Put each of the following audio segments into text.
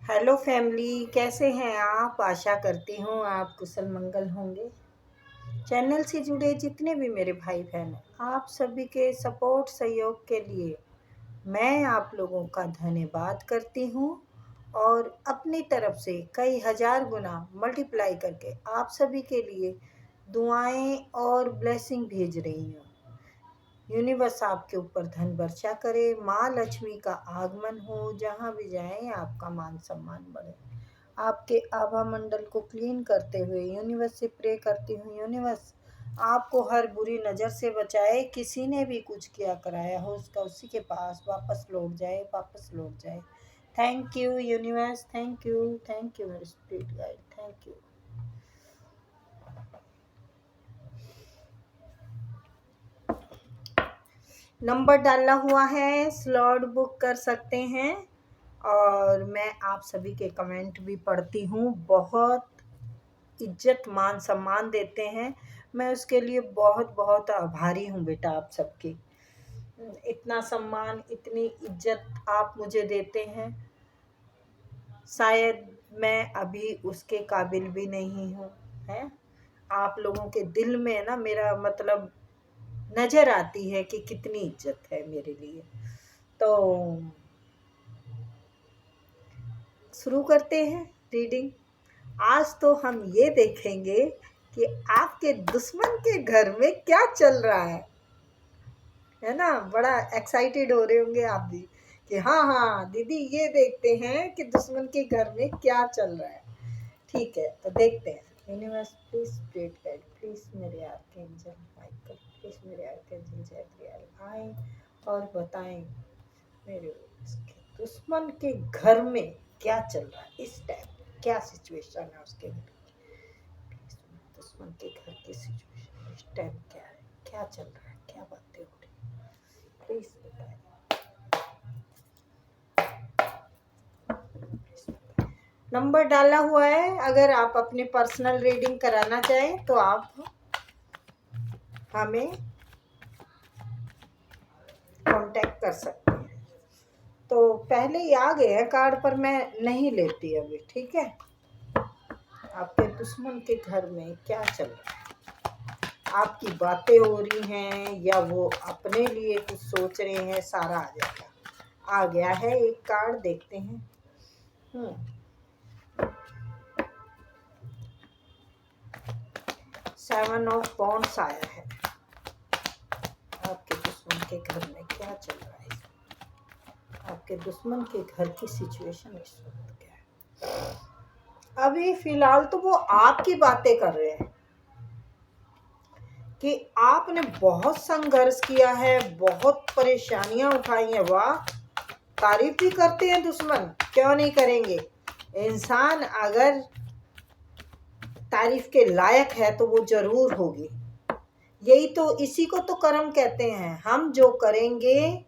Hello family, कैसे हैं आप। आशा करती हूँ आप कुशल मंगल होंगे। चैनल से जुड़े जितने भी मेरे भाई बहन हैं, आप सभी के सपोर्ट सहयोग के लिए मैं आप लोगों का धन्यवाद करती हूँ और अपनी तरफ से कई हजार गुना मल्टीप्लाई करके आप सभी के लिए दुआएं और ब्लेसिंग भेज रही हूँ। यूनिवर्स आपके ऊपर धन वर्षा करे, माँ लक्ष्मी का आगमन हो, जहाँ भी जाएं आपका मान सम्मान बढ़े। आपके आभा मंडल को क्लीन करते हुए यूनिवर्स से प्रे करती हूँ, यूनिवर्स आपको हर बुरी नज़र से बचाए। किसी ने भी कुछ किया कराया हो उसका उसी के पास वापस लौट जाए, वापस लौट जाए। Thank you universe, thank you मेरे spirit guide, thank you. Number डाला हुआ है, स्लॉट बुक कर सकते हैं और मैं आप सभी के कमेंट भी पढ़ती हूँ। बहुत इज्जत मान सम्मान देते हैं, मैं उसके लिए बहुत बहुत आभारी हूँ बेटा। आप सबकी इतना सम्मान, इतनी इज्जत आप मुझे देते हैं, शायद मैं अभी उसके काबिल भी नहीं हूँ। है आप लोगों के दिल में ना, मेरा मतलब नज़र आती है कि कितनी इज्जत है मेरे लिए। तो शुरू करते हैं रीडिंग। आज तो हम ये देखेंगे कि आपके दुश्मन के घर में क्या चल रहा है ना। बड़ा एक्साइटेड हो रहे होंगे आप भी कि हाँ हाँ दीदी, ये देखते हैं कि दुश्मन के घर में क्या चल रहा है। ठीक है, तो देखते हैं। Universe please spirit guide, please मेरे आर्कएंजल माइकल, प्लीज मेरे आर्कएंजल जैब्रियल आए और बताएं मेरे दुश्मन के घर में क्या चल रहा है इस टाइम, क्या सिचुएशन है उसके घर की। दुश्मन के घर की सिचुएशन इस टाइम क्या है, क्या चल रहा है, क्या बातें हो रही है, प्लीज बताएं। नंबर डाला हुआ है, अगर आप अपनी पर्सनल रीडिंग कराना चाहें तो आप हमें कांटेक्ट कर सकते हैं। तो पहले ही आ गए हैं कार्ड, पर मैं नहीं लेती अभी, ठीक है। आपके दुश्मन के घर में क्या चल रहा है, आपकी बातें हो रही हैं या वो अपने लिए कुछ सोच रहे हैं, सारा आ जाएगा। आ गया है एक कार्ड, देखते हैं। 7 ऑफ वॉन्ड्स आया है। आपके दुश्मन के घर में क्या चल रहा है, आपके दुश्मन के घर की सिचुएशन इस वक्त क्या है। अभी फिलहाल तो वो आपकी बातें कर रहे हैं कि आपने बहुत संघर्ष किया है, बहुत परेशानियां उठाई हैं। वाह, तारीफ भी करते हैं दुश्मन, क्यों नहीं करेंगे। इंसान अगर तारीफ के लायक है तो वो जरूर होगी। यही तो, इसी को तो कर्म कहते हैं। हम जो करेंगे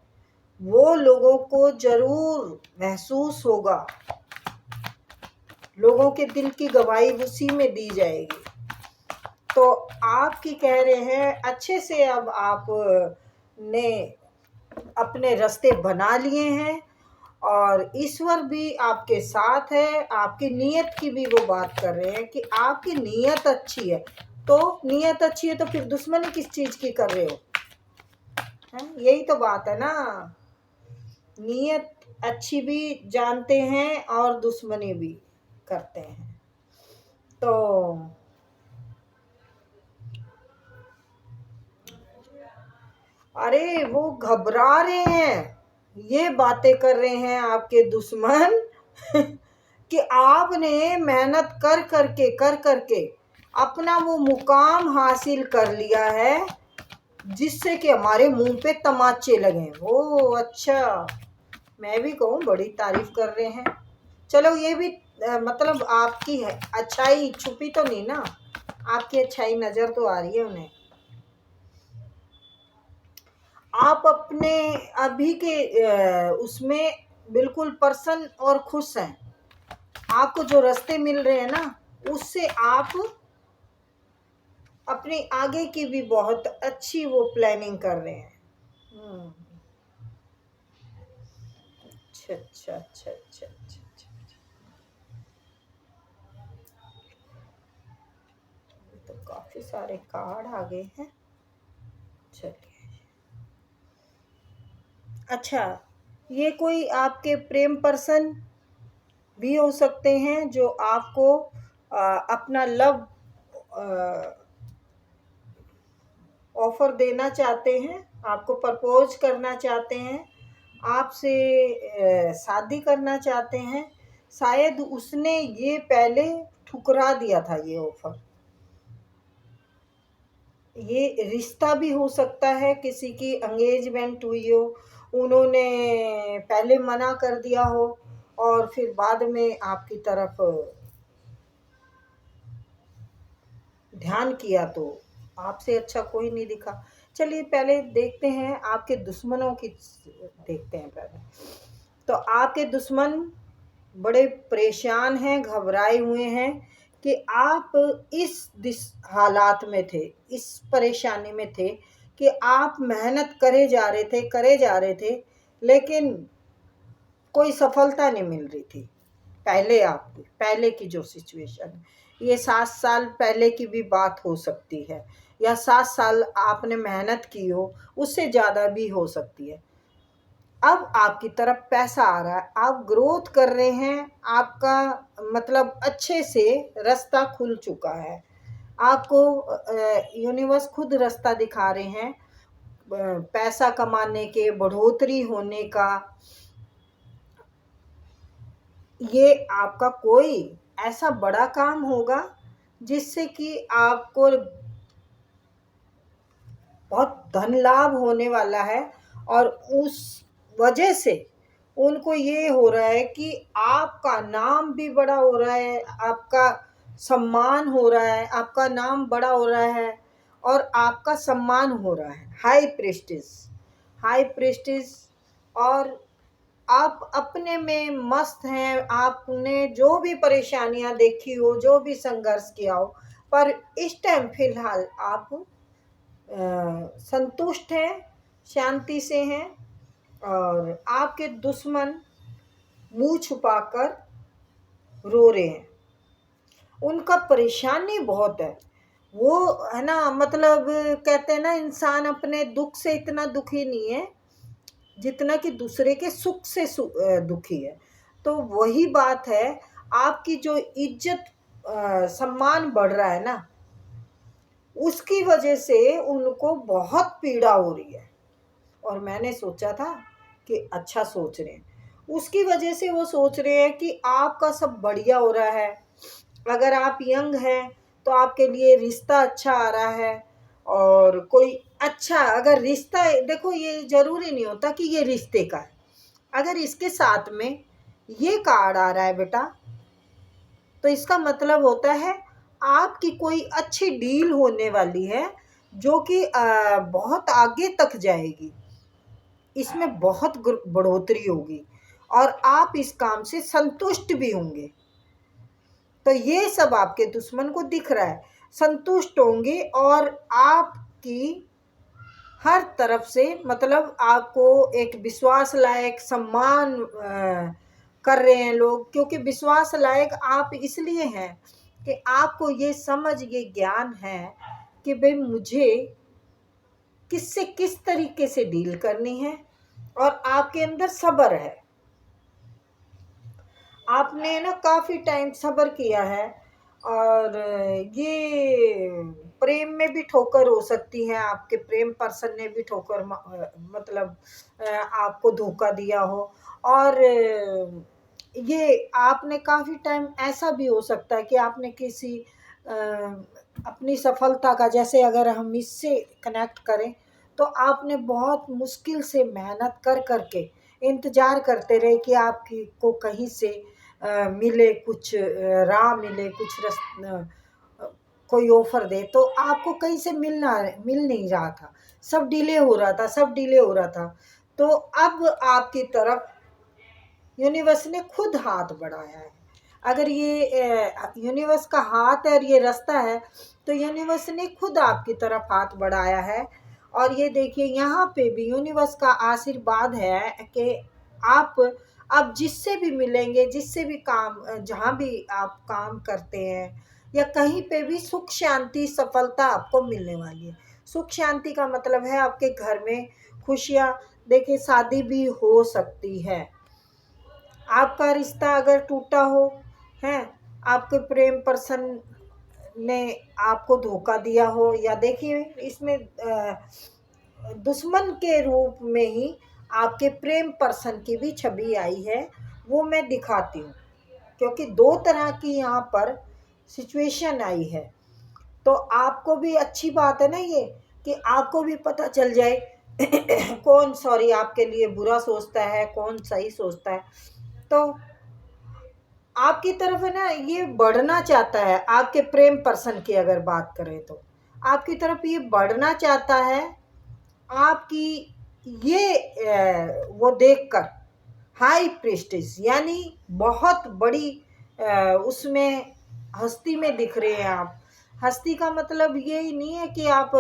वो लोगों को जरूर महसूस होगा, लोगों के दिल की गवाही उसी में दी जाएगी। तो आपकी कह रहे हैं अच्छे से, अब आप ने अपने रास्ते बना लिए हैं और ईश्वर भी आपके साथ है। आपकी नीयत की भी वो बात कर रहे हैं कि आपकी नीयत अच्छी है। तो नीयत अच्छी है तो फिर दुश्मनी किस चीज की कर रहे हो, है? यही तो बात है ना। नीयत अच्छी भी जानते हैं और दुश्मनी भी करते हैं। तो अरे वो घबरा रहे हैं, ये बातें कर रहे हैं आपके दुश्मन कि आपने मेहनत कर करके अपना वो मुकाम हासिल कर लिया है, जिससे कि हमारे मुंह पे तमाचे लगे। ओ अच्छा, मैं भी कहूँ बड़ी तारीफ कर रहे हैं। चलो ये भी मतलब आपकी है अच्छाई छुपी तो नहीं ना, आपकी अच्छाई नजर तो आ रही है उन्हें। आप अपने अभी के उसमें बिल्कुल प्रसन्न और खुश हैं। आपको जो रास्ते मिल रहे हैं ना, उससे आप अपने आगे की भी बहुत अच्छी वो प्लानिंग कर रहे हैं। अच्छा अच्छा अच्छा अच्छा अच्छा अच्छा। से सारे कार्ड आ गए हैं। चलिए, अच्छा, ये कोई आपके प्रेम पर्सन भी हो सकते हैं जो आपको अपना लव ऑफर देना चाहते हैं, आपको प्रपोज करना चाहते हैं, आपसे शादी करना चाहते हैं। शायद उसने ये पहले ठुकरा दिया था ये ऑफर। ये रिश्ता भी हो सकता है, किसी की एंगेजमेंट हुई हो, उन्होंने पहले मना कर दिया हो और फिर बाद में आपकी तरफ ध्यान किया तो आपसे अच्छा कोई नहीं दिखा। चलिए पहले देखते हैं आपके दुश्मनों की, देखते हैं पहले। तो आपके दुश्मन बड़े परेशान हैं, घबराए हुए हैं कि आप इस हालात में थे, इस परेशानी में थे कि आप मेहनत करे जा रहे थे, लेकिन कोई सफलता नहीं मिल रही थी। पहले की जो सिचुएशन है, ये 7 साल पहले की भी बात हो सकती है, या 7 साल आपने मेहनत की हो, उससे ज़्यादा भी हो सकती है। अब आपकी तरफ पैसा आ रहा है, आप ग्रोथ कर रहे हैं, आपका मतलब अच्छे से रास्ता खुल चुका है। आपको यूनिवर्स खुद रास्ता दिखा रहे हैं पैसा कमाने के, बढ़ोतरी होने का। ये आपका कोई ऐसा बड़ा काम होगा जिससे कि आपको बहुत धन लाभ होने वाला है, और उस वजह से उनको ये हो रहा है कि आपका नाम भी बड़ा हो रहा है, आपका सम्मान हो रहा है, आपका नाम बड़ा हो रहा है और आपका सम्मान हो रहा है। High prestige. और आप अपने में मस्त हैं, आपने जो भी परेशानियां देखी हो, जो भी संघर्ष किया हो, पर इस टाइम फिलहाल आप संतुष्ट हैं, शांति से हैं। और आपके दुश्मन मुंह छुपाकर रो रहे हैं, उनका परेशानी बहुत है। वो है ना, मतलब कहते हैं ना, इंसान अपने दुख से इतना दुखी नहीं है जितना कि दूसरे के सुख से दुखी है। तो वही बात है, आपकी जो इज्जत सम्मान बढ़ रहा है ना, उसकी वजह से उनको बहुत पीड़ा हो रही है। और मैंने सोचा था कि अच्छा सोच रहे हैं, उसकी वजह से वो सोच रहे हैं कि आपका सब बढ़िया हो रहा है। अगर आप यंग हैं तो आपके लिए रिश्ता अच्छा आ रहा है, और कोई अच्छा अगर रिश्ता, देखो ये जरूरी नहीं होता कि ये रिश्ते का है। अगर इसके साथ में ये कार्ड आ रहा है बेटा, तो इसका मतलब होता है आपकी कोई अच्छी डील होने वाली है, जो कि बहुत आगे तक जाएगी। इसमें बहुत बढ़ोतरी होगी और आप इस काम से संतुष्ट भी होंगे। तो ये सब आपके दुश्मन को दिख रहा है, संतुष्ट होंगे और आपकी हर तरफ से, मतलब आपको एक विश्वास लायक सम्मान कर रहे हैं लोग। क्योंकि विश्वास लायक आप इसलिए हैं कि आपको ये समझ, ये ज्ञान है कि भाई मुझे किससे किस तरीके से डील करनी है, और आपके अंदर सब्र है। आपने ना काफ़ी टाइम सब्र किया है। और ये प्रेम में भी ठोकर हो सकती है, आपके प्रेम पर्सन ने भी ठोकर मतलब आपको धोखा दिया हो। और ये आपने काफ़ी टाइम, ऐसा भी हो सकता है कि आपने किसी अपनी सफलता का, जैसे अगर हम इससे कनेक्ट करें, तो आपने बहुत मुश्किल से मेहनत कर करके इंतज़ार करते रहे कि आपकी को कहीं से मिले, कुछ राह मिले, कुछ कोई ऑफर दे, तो आपको कहीं से मिल नहीं रहा था, सब डिले हो रहा था, तो अब आपकी तरफ यूनिवर्स ने खुद हाथ बढ़ाया है। अगर ये यूनिवर्स का हाथ है और ये रास्ता है, तो यूनिवर्स ने खुद आपकी तरफ हाथ बढ़ाया है। और ये देखिए, यहाँ पे भी यूनिवर्स का आशीर्वाद है कि आप अब जिससे भी मिलेंगे, जिससे भी काम, जहाँ भी आप काम करते हैं, या कहीं पे भी सुख शांति सफलता आपको मिलने वाली है। सुख शांति का मतलब है आपके घर में खुशियाँ, देखिए शादी भी हो सकती है। आपका रिश्ता अगर टूटा हो है, आपके प्रेम पर्सन ने आपको धोखा दिया हो, या देखिए इसमें दुश्मन के रूप में ही आपके प्रेम पर्सन की भी छवि आई है, वो मैं दिखाती हूँ, क्योंकि दो तरह की यहाँ पर सिचुएशन आई है। तो आपको भी अच्छी बात है ना ये, कि आपको भी पता चल जाए कौन सॉरी आपके लिए बुरा सोचता है, कौन सही सोचता है। तो आपकी तरफ है ना ये बढ़ना चाहता है, आपके प्रेम पर्सन की अगर बात करें तो आपकी तरफ ये बढ़ना चाहता है। आपकी ये वो देखकर हाई प्रीस्टेस यानी बहुत बड़ी उसमें हस्ती में दिख रहे हैं आप। हस्ती का मतलब ये ही नहीं है कि आप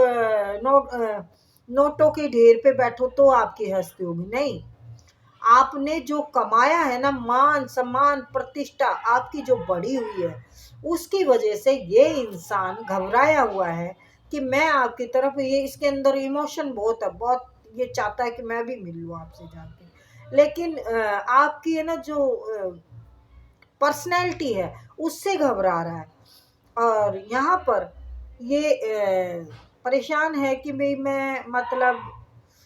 नोटों के ढेर पे बैठो तो आपकी हस्ती होगी, नहीं। आपने जो कमाया है ना, मान सम्मान प्रतिष्ठा आपकी जो बढ़ी हुई है, उसकी वजह से ये इंसान घबराया हुआ है कि मैं आपकी तरफ, ये इसके अंदर इमोशन बहुत है, बहुत ये चाहता है कि मैं भी मिल लूँ आपसे जाके। लेकिन आपकी है ना जो पर्सनैलिटी है उससे घबरा रहा है। और यहाँ पर ये परेशान है कि भाई मैं मतलब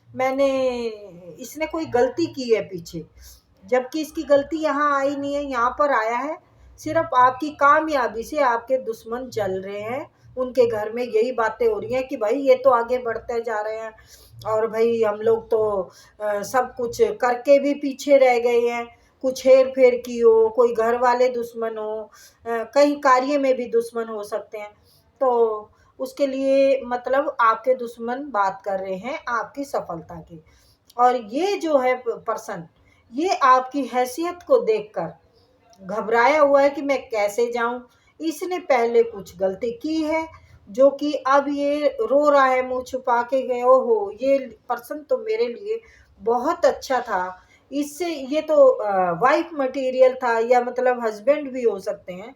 मैंने इसने कोई गलती की है पीछे, जबकि इसकी गलती यहाँ आई नहीं है, यहाँ पर आया है सिर्फ आपकी कामयाबी से। आपके दुश्मन जल रहे हैं, उनके घर में यही बातें हो रही हैं कि भाई ये तो आगे बढ़ते जा रहे हैं और भाई हम लोग तो सब कुछ करके भी पीछे रह गए हैं। कुछ हेर फेर की हो, कोई घर वाले दुश्मन हो, कहीं कार्य में भी दुश्मन हो सकते हैं। तो उसके लिए मतलब आपके दुश्मन बात कर रहे हैं आपकी सफलता की। और ये जो है पर्सन, ये आपकी हैसियत को देखकर घबराया हुआ है कि मैं कैसे जाऊं। इसने पहले कुछ गलती की है जो कि अब ये रो रहा है मुंह छुपा के गए, ओहो ये पर्सन तो मेरे लिए बहुत अच्छा था, इससे ये तो वाइफ मटेरियल था, या मतलब हस्बैंड भी हो सकते हैं।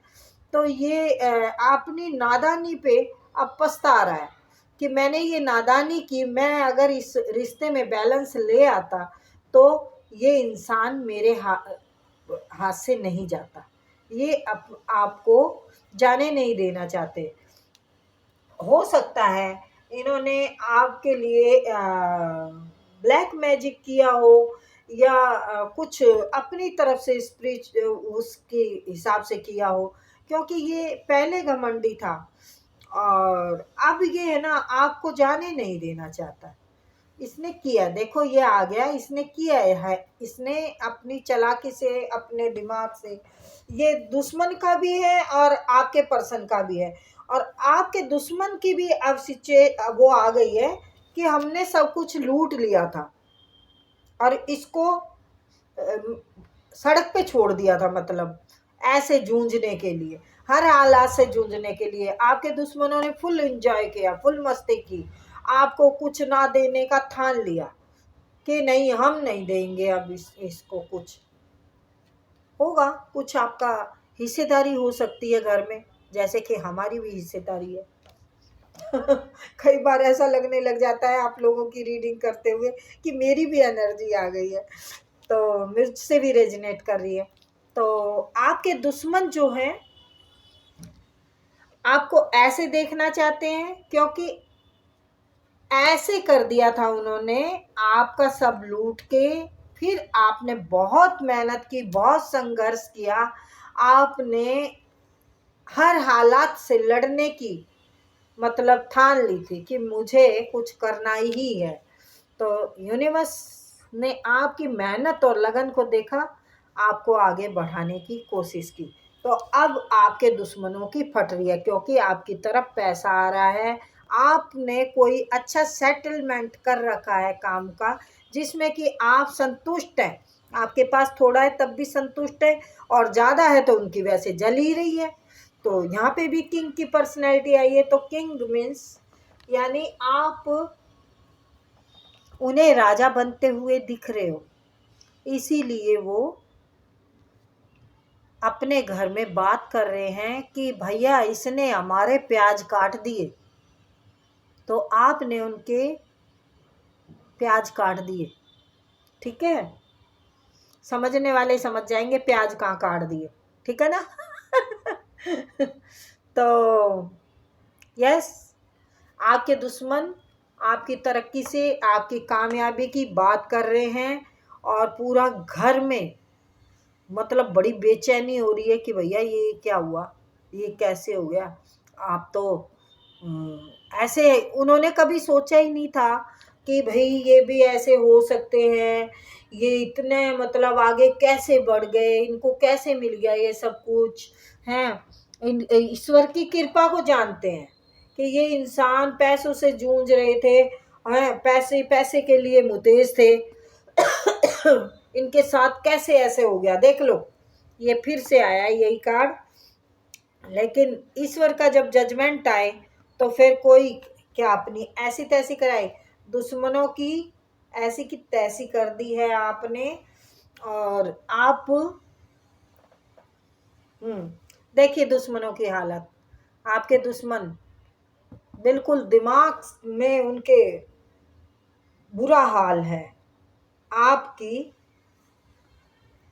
तो ये अपनी नादानी पे अब पछता रहा है कि मैंने ये नादानी की, मैं अगर इस रिश्ते में बैलेंस ले आता तो ये इंसान मेरे हाथ से नहीं जाता। ये आपको जाने नहीं देना चाहते। हो सकता है इन्होंने आपके लिए ब्लैक मैजिक किया हो, या कुछ अपनी तरफ से स्पिरिच उसके हिसाब से किया हो, क्योंकि ये पहले घमंडी था और अब ये है ना आपको जाने नहीं देना चाहता। इसने किया, देखो ये आ गया, इसने किया है, इसने अपनी चालाकी से अपने दिमाग से, ये दुश्मन का भी है और आपके पर्सन का भी है। और आपके दुश्मन की भी अब वो आ गई है कि हमने सब कुछ लूट लिया था और इसको सड़क पे छोड़ दिया था, मतलब ऐसे जूझने के लिए, हर हालात से जूझने के लिए। आपके दुश्मनों ने फुल एंजॉय किया, फुल मस्ती की, आपको कुछ ना देने का ठान लिया कि नहीं हम नहीं देंगे अब इसको कुछ। होगा कुछ आपका हिस्सेदारी हो सकती है घर में, जैसे कि हमारी भी हिस्सेदारी है। कई बार ऐसा लगने लग जाता है आप लोगों की रीडिंग करते हुए कि मेरी भी एनर्जी आ गई है, तो मुझसे भी रेजोनेट कर रही है। तो आपके दुश्मन जो हैं आपको ऐसे देखना चाहते हैं, क्योंकि ऐसे कर दिया था उन्होंने, आपका सब लूट के। फिर आपने बहुत मेहनत की, बहुत संघर्ष किया, आपने हर हालात से लड़ने की मतलब ठान ली थी कि मुझे कुछ करना ही है। तो यूनिवर्स ने आपकी मेहनत और लगन को देखा, आपको आगे बढ़ाने की कोशिश की। तो अब आपके दुश्मनों की फट रही है, क्योंकि आपकी तरफ पैसा आ रहा है। आपने कोई अच्छा सेटलमेंट कर रखा है काम का, जिसमें कि आप संतुष्ट हैं। आपके पास थोड़ा है तब भी संतुष्ट है, और ज़्यादा है तो उनकी वैसे जल ही रही है। तो यहाँ पे भी किंग की पर्सनैलिटी आई है। तो किंग मीन्स यानी आप उन्हें राजा बनते हुए दिख रहे हो, इसीलिए वो अपने घर में बात कर रहे हैं कि भैया इसने हमारे प्याज काट दिए, तो आपने उनके प्याज काट दिए। ठीक है, समझने वाले समझ जाएंगे प्याज कहाँ काट दिए, ठीक है ना। तो यस, आपके दुश्मन आपकी तरक्की से, आपकी कामयाबी की बात कर रहे हैं, और पूरा घर में मतलब बड़ी बेचैनी हो रही है कि भैया ये क्या हुआ, ये कैसे हो गया। आप तो ऐसे उन्होंने कभी सोचा ही नहीं था कि भाई ये भी ऐसे हो सकते हैं, ये इतने मतलब आगे कैसे बढ़ गए, इनको कैसे मिल गया ये सब कुछ हैं। ईश्वर की कृपा को जानते हैं कि ये इंसान पैसों से जूझ रहे थे, पैसे पैसे के लिए मुतेज थे। इनके साथ कैसे ऐसे हो गया, देख लो ये फिर से आया यही कार्ड। लेकिन ईश्वर का जब जजमेंट आए तो फिर कोई क्या अपनी ऐसी तैसी कराए, दुश्मनों की ऐसी की तैसी कर दी है आपने। और आप देखिए दुश्मनों की हालत, आपके दुश्मन बिल्कुल दिमाग में उनके बुरा हाल है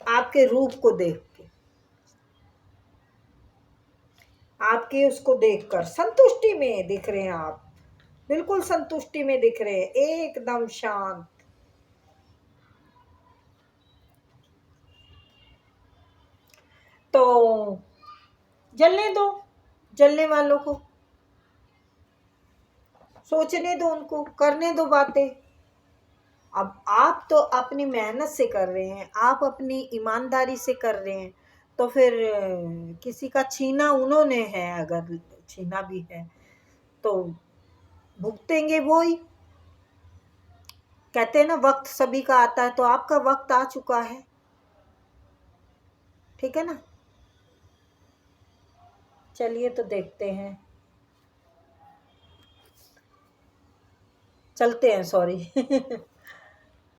आपके रूप को देख के, आपके उसको देखकर संतुष्टि में दिख रहे हैं, आप बिल्कुल संतुष्टि में दिख रहे हैं, एकदम शांत। तो जलने दो, जलने वालों को सोचने दो, उनको करने दो बातें। अब आप तो अपनी मेहनत से कर रहे हैं, आप अपनी ईमानदारी से कर रहे हैं, तो फिर किसी का छीना उन्होंने है, अगर छीना भी है तो भुगतेंगे वो ही। कहते हैं ना वक्त सभी का आता है, तो आपका वक्त आ चुका है, ठीक है ना। चलिए तो देखते हैं, चलते हैं, सॉरी।